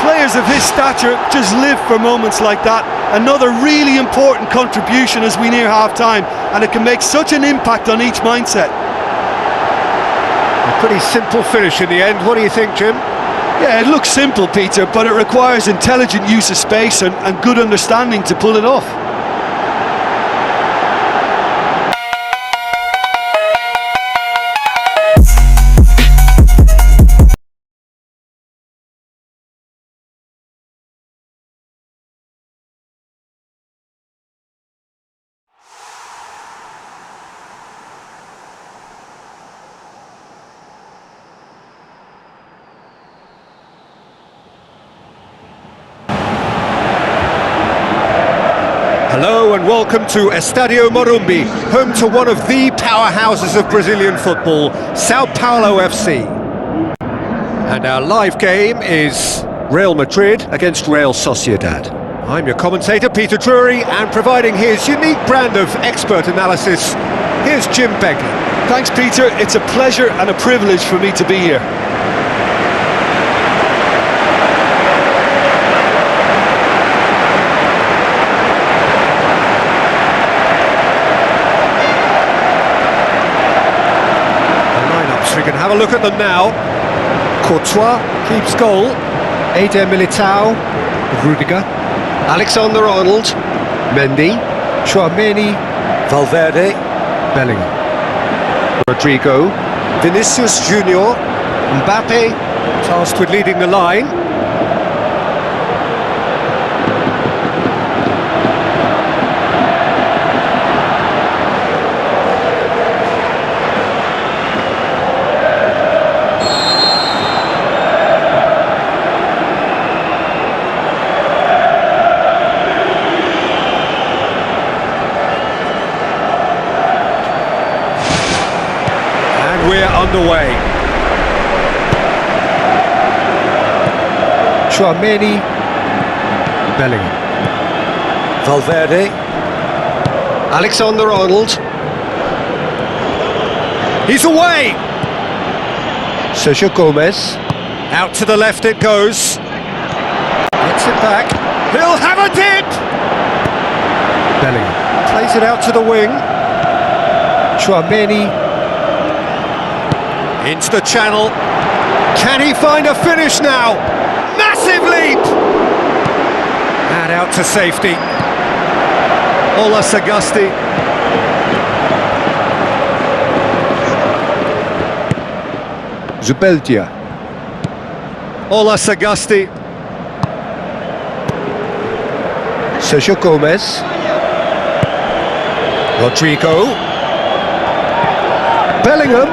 Players of his stature just live for moments like that. Another really important contribution as we near half-time, and it can make such an impact on each mindset. A pretty simple finish in the end. What do you think, Jim? Yeah, it looks simple, Peter, but it requires intelligent use of space and good understanding to pull it off. Hello and welcome to Estadio Morumbi, home to one of the powerhouses of Brazilian football, Sao Paulo FC. And our live game is Real Madrid against Real Sociedad. I'm your commentator, Peter Drury, and providing his unique brand of expert analysis, here's Jim Begley. Thanks, Peter. It's a pleasure and a privilege for me to be here. We can have a look at them now. Courtois keeps goal. Eder Militao, Rudiger, Alexander-Arnold, Mendy, Tchouaméni, Valverde, Bellingham, Rodrigo, Vinicius Junior, Mbappe, tasked with leading the line. We're underway. Tchouaméni, Bellingham, Valverde, Alexander-Arnold. He's away! Sergio Gomez. Out to the left it goes. Gets it back. He'll have a dip! Bellingham plays it out to the wing. Tchouaméni. Into the channel. Can he find a finish now? Massive leap! And out to safety. Ola Sagasti. Zubeldia. Ola Sagasti. Sergio Gomez. Rodrigo. Bellingham.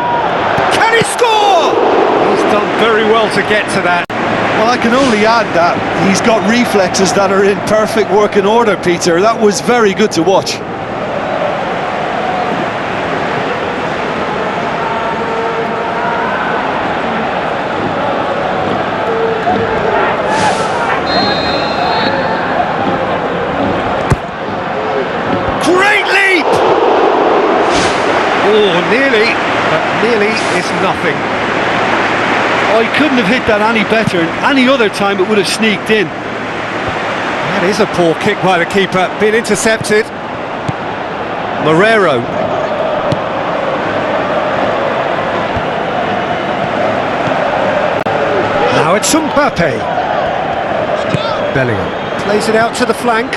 Can he score? He's done very well to get to that. Well, I can only add that he's got reflexes that are in perfect working order, Peter. That was very good to watch. Great leap! Oh, nearly. But nearly is nothing. Oh, he couldn't have hit that any better. Any other time it would have sneaked in. That is a poor kick by the keeper. Been intercepted. Morero. Now it's Mbappe. Bellingham plays it out to the flank.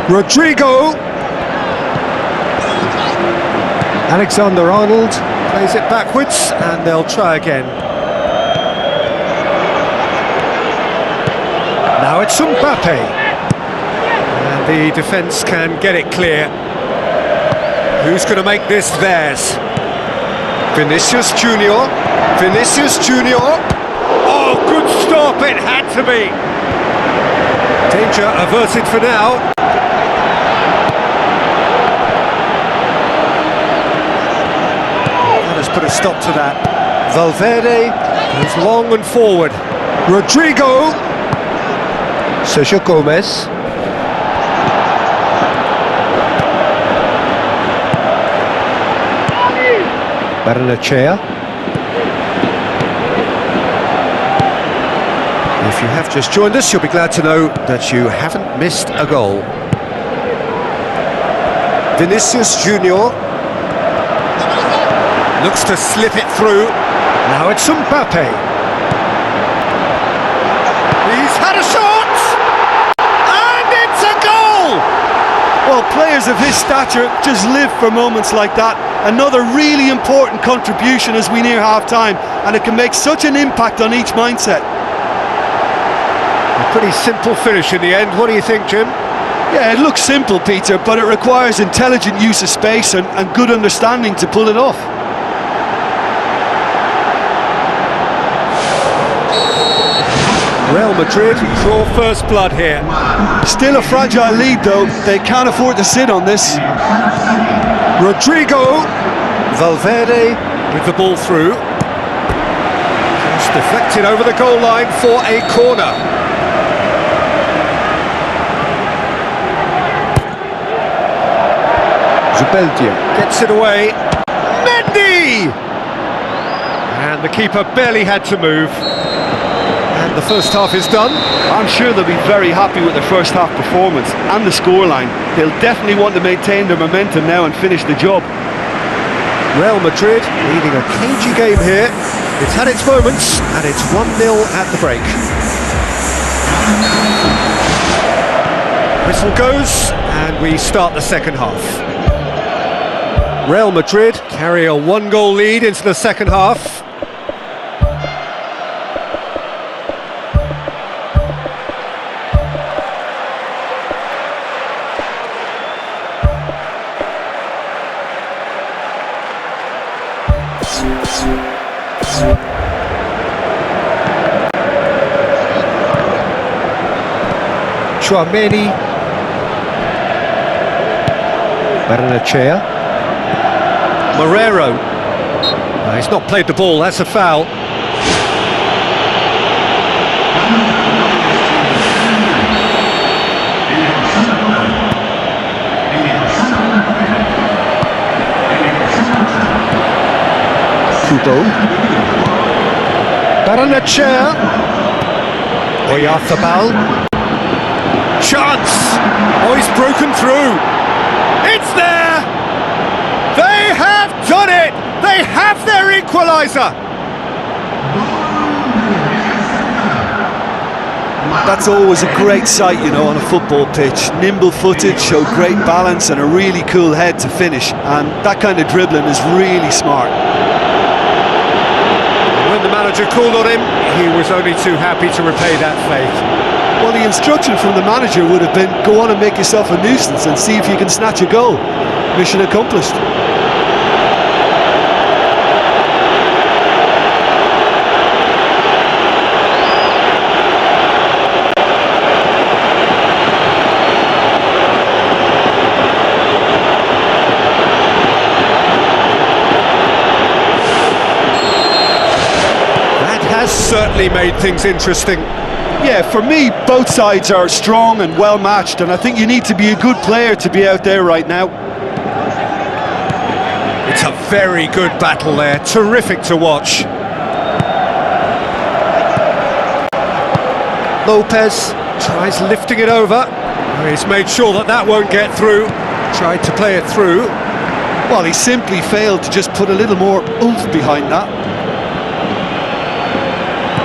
Rodrigo. Alexander-Arnold plays it backwards, and they'll try again. Now it's Mbappe. And the defence can get it clear. Who's going to make this theirs? Vinicius Junior. Vinicius Junior. Oh, good stop, it had to be. Danger averted for now. Let's put a stop to that. Valverde goes long and forward. Rodrigo. Sergio Gomez. Barrenechea. If you have just joined us, you'll be glad to know that you haven't missed a goal. Vinicius Junior looks to slip it through. Now it's Mbappe. He's had a shot! And it's a goal! Well, players of his stature just live for moments like that. Another really important contribution as we near half-time, and it can make such an impact on each mindset. A pretty simple finish in the end. What do you think, Jim? Yeah, it looks simple, Peter, but it requires intelligent use of space and good understanding to pull it off. Real Madrid draw first blood here. Still a fragile lead, though. They can't afford to sit on this. Rodrigo Valverde with the ball through. Just deflected over the goal line for a corner. Zubeldia gets it away. Mendy! And the keeper barely had to move. And the first half is done. I'm sure they'll be very happy with their first half performance and the scoreline. They'll definitely want to maintain their momentum now and finish the job. Real Madrid leading a cagey game here. It's had its moments, and it's 1-0 at the break. Whistle goes, and we start the second half. Real Madrid carry a 1-goal lead into the second half. Chouameni, Barrenechea, Morero. He's not played the ball, that's a foul. Kubo, Barrenechea, Oyarzabal. Chance! Oh, he's broken through. It's there! They have done it! They have their equaliser! that's always a great sight, you know, on a football pitch. Nimble-footed, showed great balance and a really cool head to finish. And that kind of dribbling is really smart. When the manager called on him, he was only too happy to repay that faith. Well, the instruction from the manager would have been, go on and make yourself a nuisance and see if you can snatch a goal. Mission accomplished. That has certainly made things interesting. Yeah, for me, both sides are strong and well matched, and I think you need to be a good player to be out there right now. It's a very good battle there, terrific to watch. Lopez tries lifting it over. He's made sure that that won't get through. Tried to play it through. Well, he simply failed to just put a little more oomph behind that.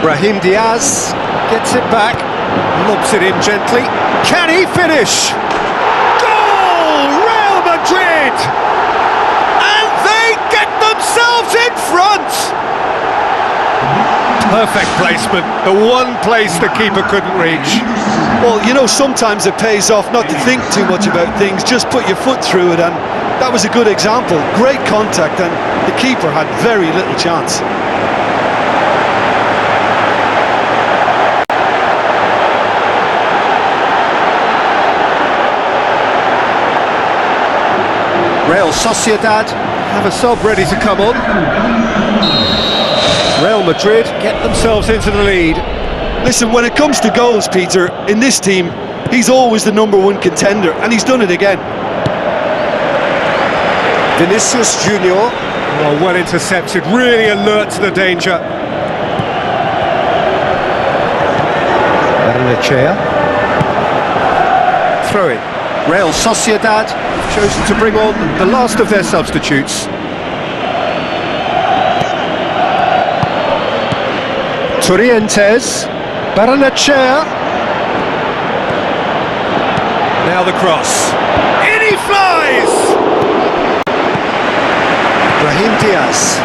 Brahim Diaz gets it back, lobs it in gently. Can he finish? Goal! Real Madrid! And they get themselves in front! Perfect placement, the one place the keeper couldn't reach. Well, you know, sometimes it pays off not to think too much about things, just put your foot through it, and that was a good example. Great contact, and the keeper had very little chance. Real Sociedad have a sub ready to come on. Real Madrid get themselves into the lead. Listen, when it comes to goals, Peter, in this team, he's always the #1 contender, and he's done it again. Vinicius Junior, oh, well intercepted, really alert to the danger. Barrenechea. Throw it. Real Sociedad chosen to bring on the last of their substitutes. Torrientes. Barrenechea. Now the cross. In he flies! Brahim Diaz.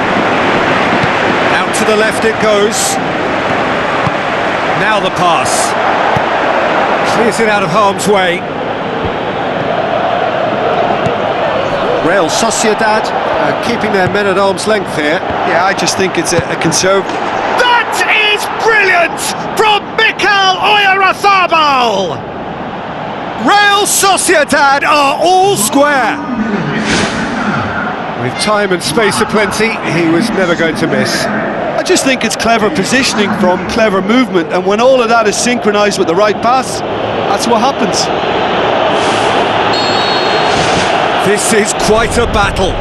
Out to the left it goes. Now the pass. Clears it out of harm's way. Real Sociedad keeping their men at arm's length here. Yeah, I just think it's a conservative. That is brilliant from Mikel Oyarzabal! Real Sociedad are all square. With time and space aplenty, he was never going to miss. I just think it's clever positioning from clever movement, and when all of that is synchronised with the right pass, that's what happens. This is quite a battle.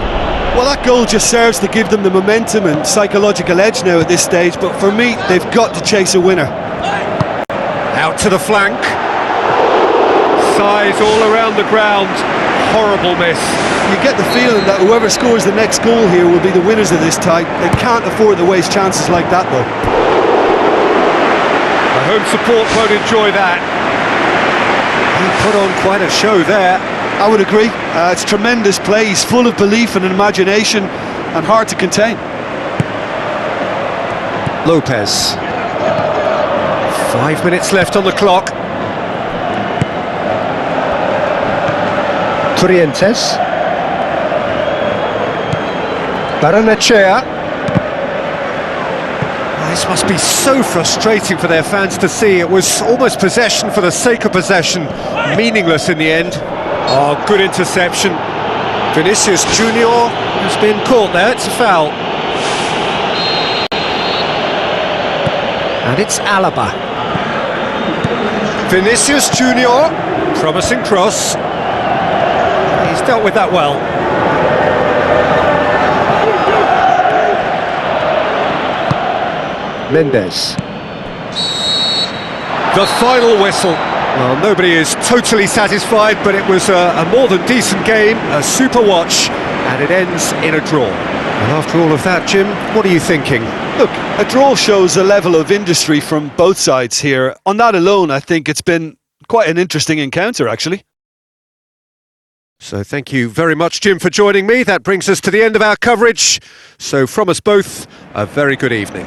Well, that goal just serves to give them the momentum and psychological edge now at this stage, but for me, they've got to chase a winner. Out to the flank. Size all around the ground. Horrible miss. You get the feeling that whoever scores the next goal here will be the winners of this tie. They can't afford to waste chances like that, though. The home support won't enjoy that. He put on quite a show there. I would agree. It's tremendous play. He's full of belief and imagination and hard to contain. Lopez. 5 minutes left on the clock. Torrientes. Barrenechea. This must be so frustrating for their fans to see. It was almost possession for the sake of possession, meaningless in the end. Oh, good interception. Vinicius Junior has been caught there, it's a foul. And it's Alaba. Vinicius Junior, promising cross. He's dealt with that well. Mendes. The final whistle. Well, nobody is totally satisfied, but it was a more than decent game, a super watch, and it ends in a draw. And after all of that, Jim, what are you thinking? Look, a draw shows a level of industry from both sides here. On that alone, I think it's been quite an interesting encounter, actually. So thank you very much, Jim, for joining me. That brings us to the end of our coverage. So from us both, a very good evening.